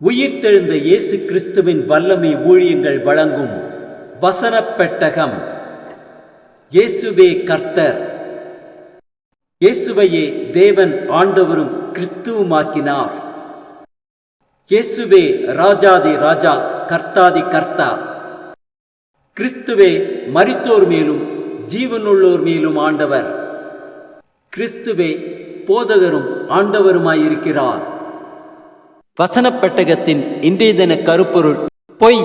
உயிர்த்தெழுந்த இயேசு கிறிஸ்துவின் வல்லமை ஊழியங்கள் வழங்கும் வசனப் பெட்டகம். இயேசுவே கர்த்தர். இயேசுவையே தேவன் ஆண்டவரும் கிறிஸ்துவுமாக்கினார். இயேசுவே ராஜாதி ராஜா, கர்த்தாதி கர்த்தா. கிறிஸ்துவே மரித்தோர் மேலும் ஜீவனுள்ளோர் மேலும் ஆண்டவர். கிறிஸ்துவே போதகரும் ஆண்டவருமாயிருக்கிறார். வசனப் பெட்டகத்தின் இன்றைய தின கருப்பொருள் பொய்.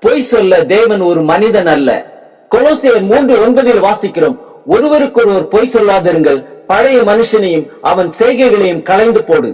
பொய் சொல்ல தேவன் ஒரு மனிதன் அல்ல. கொலோசியர் 3:9 வாசிக்கிறோம், ஒருவருக்கொருவர் பொய் சொல்லாதிருங்கள், பழைய மனுஷனையும் அவன் செய்கைகளையும் களைந்து போடு.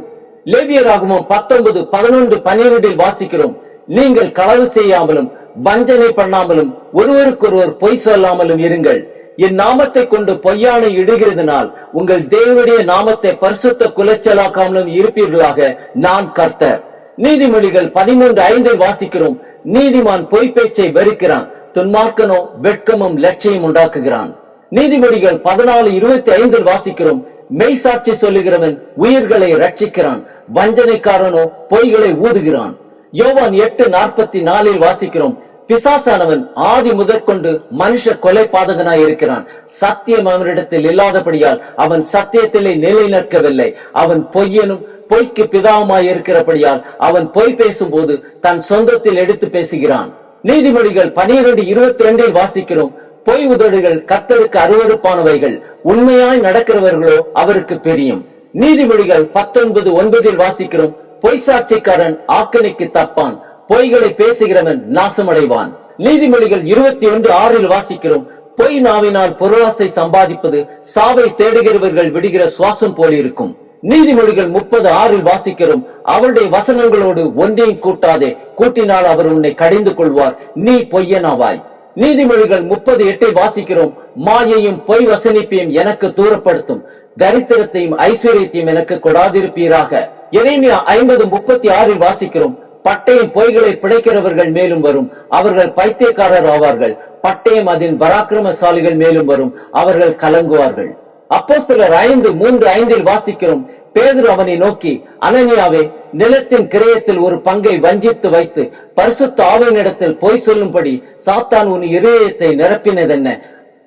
லேவியராகமம் 19:11-12 வாசிக்கிறோம், நீங்கள் களவு செய்யாமலும் வஞ்சனை பண்ணாமலும் ஒருவருக்கொருவர் பொய் சொல்லாமலும் இருங்கள். என் நாமத்தை கொண்டு பொய்யானை இடுகிறதுனால் உங்கள் தேவனுடைய நாமத்தை பரிசுத்த குலைச்சலாக்காமலும் இருப்பீர்களாக, நான் கர்த்தர். நீதிமொழிகள் 13:5 வாசிக்கிறோம், நீதிமான் பொய் பேச்சை வெறுக்கிறான், துன்மார்க்கனோ வெட்கமும் லட்சியம் உண்டாக்குகிறான். நீதிமொழிகள் 14:25 வாசிக்கிறோம், மெய்சாட்சி சொல்லுகிறவன் உயிர்களை ரட்சிக்கிறான், வஞ்சனைக்காரனோ பொய்களை ஊதுகிறான். யோவான் 8:44 வாசிக்கிறோம், பிசாசானவன் ஆதி முதற்கொண்டு மனுஷ கொலை பாதகனாய் இருக்கிறான், சத்தியம் அவனிடத்தில் இல்லாதபடியால் அவன் சத்தியத்திலே நிலை நிற்கவில்லை. அவன் பொய்யனும் பொய்க்கு பிதாவுமாய் இருக்கிறபடியால் அவன் பொய் பேசும்போது தன் சொந்தத்தில் எடுத்து பேசுகிறான். நீதிமொழிகள் 12:22 வாசிக்கிறோம், பொய் உதடுகள் கர்த்தருக்கு அருவருப்பானவைகள், உண்மையாய் நடக்கிறவர்களோ அவருக்கு பிரியம். நீதிமொழிகள் 19:9 வாசிக்கிறோம், பொய் சாட்சிக்காரன் ஆக்கணிக்கு தப்பான், பொய்களை பேசுகிறவன் நாசமடைவான். நீதிமொழிகள் 21:6 வாசிக்கிறோம், பொய் நாவினால் பொருளாசை சம்பாதிப்பது சாவை தேடுகிறவர்கள் விடுகிற சுவாசம் போலிருக்கும். நீதிமொழிகள் 30:6 வாசிக்கிறோம், அவருடைய வசனங்களோடு ஒன்றையும் கூட்டாதே, கூட்டினால் அவர் உன்னை கடிந்து கொள்வார், நீ பொய்யனாவாய். நீதிமொழிகள் 30:8 வாசிக்கிறோம், மாயையும் பொய் வசனிப்பையும் எனக்கு தூரப்படுத்தும், தரித்திரத்தையும் ஐஸ்வர்யத்தையும் எனக்கு கொடாதிருப்பீராக. எரேமியா 50:36 வாசிக்கிறோம், பட்டயம் பொய்களை பிழைக்கிறவர்கள் மேலும் வரும், அவர்கள் பைத்தியக்காரர் ஆவார்கள், பட்டயம் அதன் பராக்கிரமசாலிகள் மேலும் வரும், அவர்கள் கலங்குவார்கள். அப்போஸ்தலர் 5:3-5 வாசிக்கிறோம், பேதுரு அவனை நோக்கி, அனனியாவே, நிலத்தின் கிரயத்தில் ஒரு பங்கை வஞ்சித்து வைத்து பரிசுத்த ஆவியினிடத்தில் பொய் சொல்லும்படி சாத்தான் உன் இதயத்தை நிரப்பினதென்ன?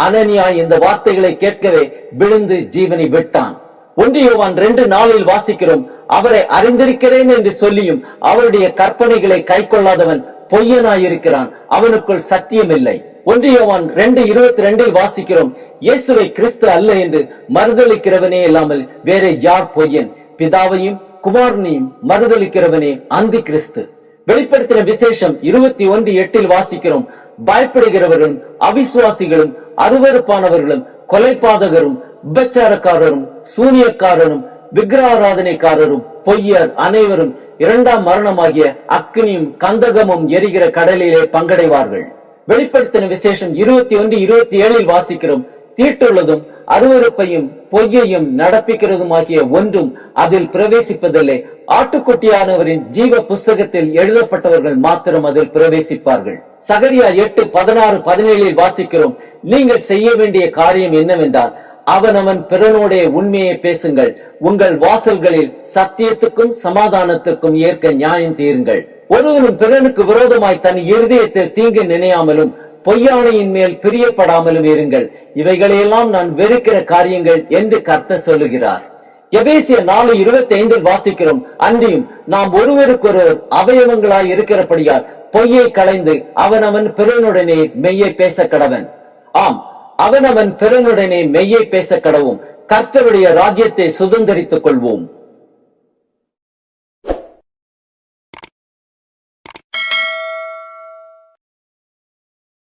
அனனியா இந்த வார்த்தைகளை கேட்கவே விழுந்து ஜீவனை விட்டான். 1 யோவான் 2:4 வாசிக்கிறோம், அவரை அறிந்திருக்கிறேன் என்று சொல்லியும் அவருடைய கற்பனைகளை கை கொள்ளாதவன் பொய்யனாயிருக்கிறான், அவனுக்குள் சத்தியம் இல்லை. 1 யோவான் 2:22 வாசிக்கிறோம், இயேசுவை கிறிஸ்து அல்ல என்று மறுதலிக்கிறவனே இல்லாமல் வேற யார் பொய்யன்? பிதாவையும் குமாரனையும் மறுதலிக்கிறவனே அந்தி கிறிஸ்து. வெளிப்படுத்தின விசேஷம் 21:8 வாசிக்கிறோம், பயப்படுகிறவர்களும் அவிசுவாசிகளும் அருவருப்பானவர்களும் கொலைபாதகரும் விபச்சாரக்காரரும் சூனியக்காரரும் விக்கிரகாராதனைக்காரரும் பொய்யர் அனைவரும் 2ஆம் மரணமாகிய அக்கினியும் கந்தகமும் எரிகிற கடலிலே பங்கடைவார்கள். வெளிப்படுத்தின விசேஷம் 21:27 வாசிக்கிறோம், தீட்டுள்ளதும் அருவருப்பையும் பொய்யையும் நடப்பிக்கிறதுமாகிய ஒன்றும் அதில் பிரவேசிப்பதில்லை, ஆட்டுக்குட்டியானவரின் ஜீவ புஸ்தகத்தில் எழுதப்பட்டவர்கள் மாத்திரம் அதில் பிரவேசிப்பார்கள். சகரியா 8:16-17 வாசிக்கிறோம், நீங்கள் செய்ய வேண்டிய காரியம் என்னவென்றால், அவனவன் பிறனோட உண்மையை பேசுங்கள், உங்கள் வாசல்களில் சத்தியத்துக்கும் சமாதானத்துக்கும் ஏற்க நியாயம் தீருங்கள். ஒருவனும் பிறனுக்கு விரோதமாய் தன் இருதயத்தில் தீங்கு நினையாமலும் பொய்யானையின் மேல் பிரியப்படாமலும் இருங்கள், இவைகளையெல்லாம் நான் வெறுக்கிற காரியங்கள் என்று கர்த்தர் சொல்லுகிறார். எபேசியர் 4:25 வாசிக்கிறோம், அன்றியும் நாம் ஒருவருக்கொருவர் அவயவங்களாய் இருக்கிறபடியால் பொய்யை களைந்து அவனவன் பிறனுடனே மெய்யை பேச கடவன். ஆம், அவனவன் பிறனுடனே மெய்யை பேச கடவும், கர்த்தருடைய ராஜ்யத்தை சுதந்தரித்துக் கொள்வோம்.